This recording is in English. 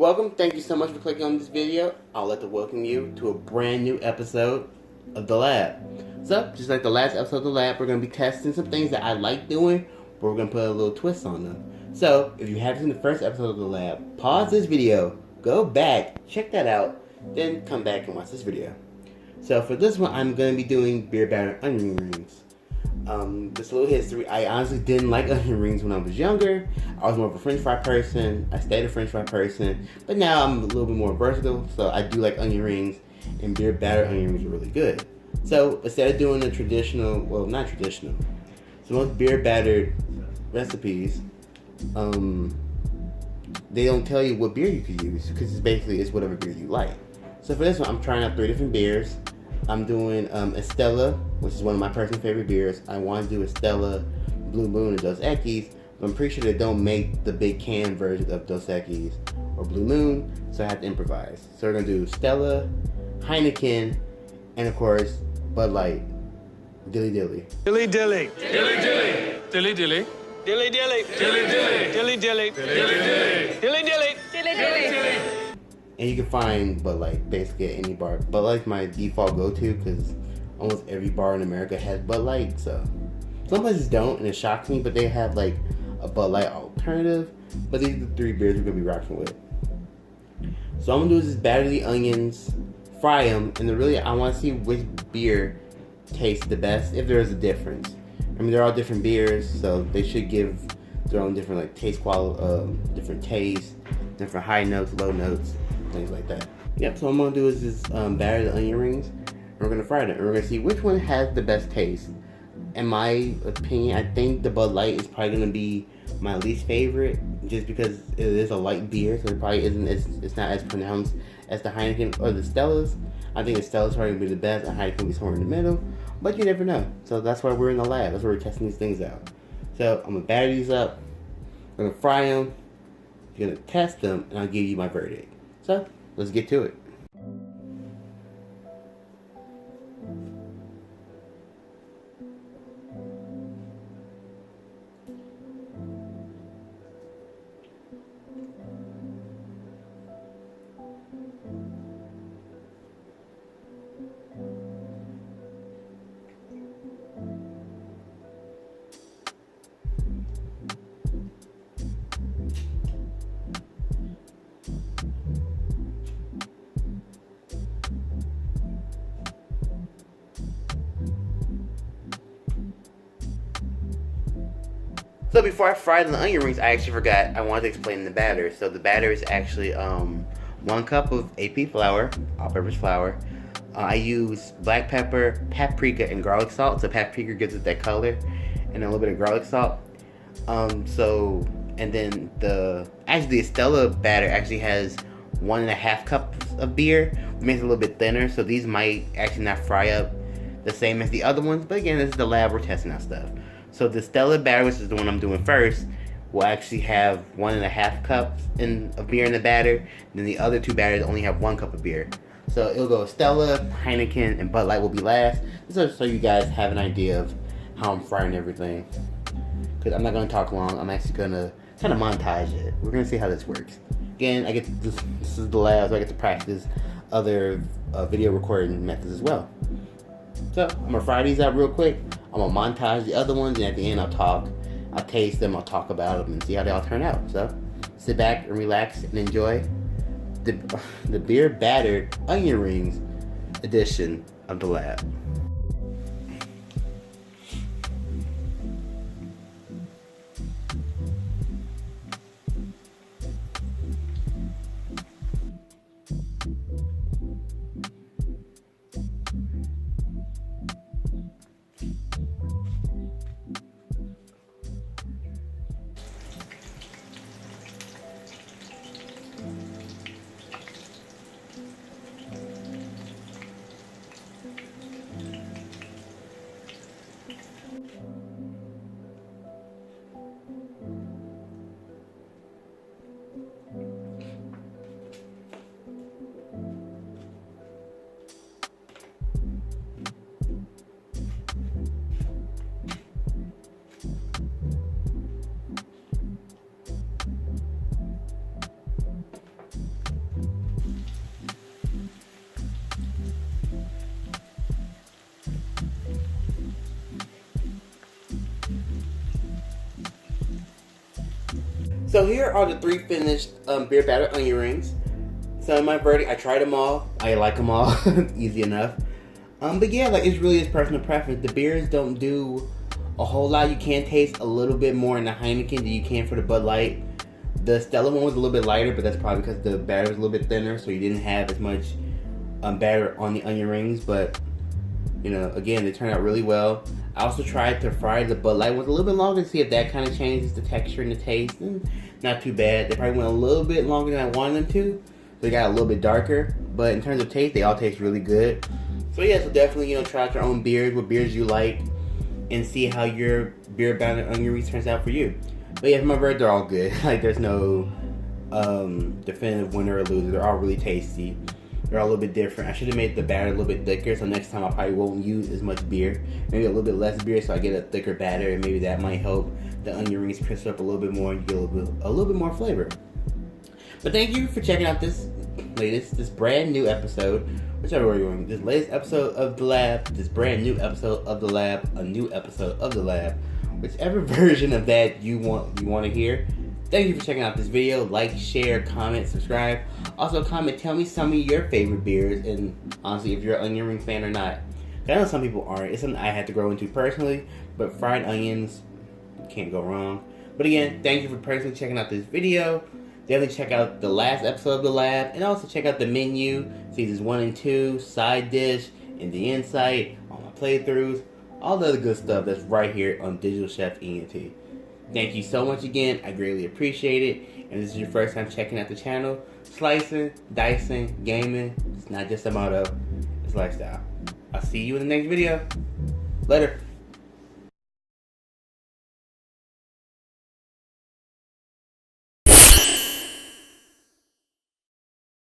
Welcome, thank you so much for clicking on this video. I'd like to welcome you to a brand new episode of The Lab. So, just like the last episode of The Lab, we're going to be testing some things that I like doing, but we're going to put a little twist on them. So, if you haven't seen the first episode of The Lab, pause this video, go back, check that out, then come back and watch this video. So, for this one, I'm going to be doing beer battered onion rings. Just a little history. I honestly didn't like onion rings when I was younger. I was more of a french fry person. I stayed a french fry person. But now I'm a little bit more versatile, so I do like onion rings, and beer battered onion rings are really good. So instead of doing the traditional, well, not traditional, so most beer battered recipes, they don't tell you what beer you could use, because it's whatever beer you like. So for this one, I'm trying out 3 different beers. I'm doing Estella, which is one of my personal favorite beers. I want to do Estella, Blue Moon, and Dos Equis, but I'm pretty sure they don't make the big can version of Dos Equis or Blue Moon, so I have to improvise. So we're going to do Stella, Heineken, and of course, Bud Light. Dilly Dilly. Dilly Dilly. Dilly Dilly. Dilly Dilly. Dilly Dilly. Dilly Dilly. Dilly Dilly. Dilly Dilly. Dilly Dilly. Dilly Dilly. And you can find Bud Light basically at any bar. Bud Light's my default go-to because almost every bar in America has Bud Light. So some places don't, and it shocks me, but they have like a Bud Light alternative. But these are the 3 beers we're gonna be rocking with. So I'm gonna do is just batter the onions, fry them, and then really I want to see which beer tastes the best, if there is a difference. I mean, they're all different beers, so they should give their own different like taste quality, different tastes, different high notes, low notes, things like that. Yep, so what I'm going to do is just batter the onion rings, and we're going to fry them. And we're going to see which one has the best taste. In my opinion, I think the Bud Light is probably going to be my least favorite, just because it is a light beer, so it probably isn't, it's not as pronounced as the Heineken or the Stellas. I think the Stella's probably going to be the best, and Heineken will be somewhere in the middle, but you never know. So that's why we're in the lab, that's why we're testing these things out. So I'm going to batter these up, I'm going to fry them, I'm going to test them, and I'll give you my verdict. So, let's get to it. So before I fried the onion rings, I actually forgot I wanted to explain the batter. So the batter is actually 1 cup of AP flour, all-purpose flour. I use black pepper, paprika, and garlic salt. So paprika gives it that color, and a little bit of garlic salt. And then the Estella batter actually has 1.5 cups of beer, which makes it a little bit thinner. So these might actually not fry up the same as the other ones. But again, this is the lab, we're testing out stuff. So the Stella batter, which is the one I'm doing first, will actually have 1.5 cups of beer in the batter. And then the other 2 batters only have 1 cup of beer. So it'll go Stella, Heineken, and Bud Light will be last. Just so you guys have an idea of how I'm frying everything. Because I'm not going to talk long. I'm actually going to kind of montage it. We're going to see how this works. Again, this is the lab, so I get to practice other video recording methods as well. So I'm going to fry these out real quick. I'm going to montage the other ones, and at the end I'll taste them, I'll talk about them, and see how they all turn out. So sit back and relax and enjoy the beer battered onion rings edition of the lab. So here are the 3 finished beer battered onion rings. So in my verdict, I tried them all. I like them all. Easy enough. But yeah, like, it's really his personal preference. The beers don't do a whole lot. You can taste a little bit more in the Heineken than you can for the Bud Light. The Stella one was a little bit lighter, but that's probably because the batter was a little bit thinner, so you didn't have as much batter on the onion rings. But, you know, again, they turned out really well. I also tried to fry the Bud Light ones a little bit longer to see if that kind of changes the texture and the taste. Not too bad. They probably went a little bit longer than I wanted them to. So they got a little bit darker. But in terms of taste, they all taste really good. So yeah, so definitely, you know, try out your own beers, what beers you like, and see how your beer battered onion rings turns out for you. But yeah, for my verdict, they're all good. Like, there's no definitive winner or loser. They're all really tasty. They're all a little bit different. I should have made the batter a little bit thicker, so next time I probably won't use as much beer. Maybe a little bit less beer, so I get a thicker batter, and maybe that might help the onion rings crisp up a little bit more and get a little bit more flavor. But thank you for checking out this brand new episode, whichever way you're going. This latest episode of The Lab, this brand new episode of The Lab, a new episode of The Lab, whichever version of that you want to hear. Thank you for checking out this video. Like, share, comment, subscribe. Also comment, tell me some of your favorite beers, and honestly, if you're an onion ring fan or not. I know some people aren't. It's something I had to grow into personally, but fried onions, can't go wrong. But again, thank you for personally checking out this video. Definitely check out the last episode of The Lab, and also check out the menu, seasons 1 and 2, side dish, and the insight, all my playthroughs, all the other good stuff that's right here on Digital Chef ENT. Thank you so much again. I greatly appreciate it. And if this is your first time checking out the channel, slicing, dicing, gaming, it's not just a motto, it's lifestyle. I'll see you in the next video. Later.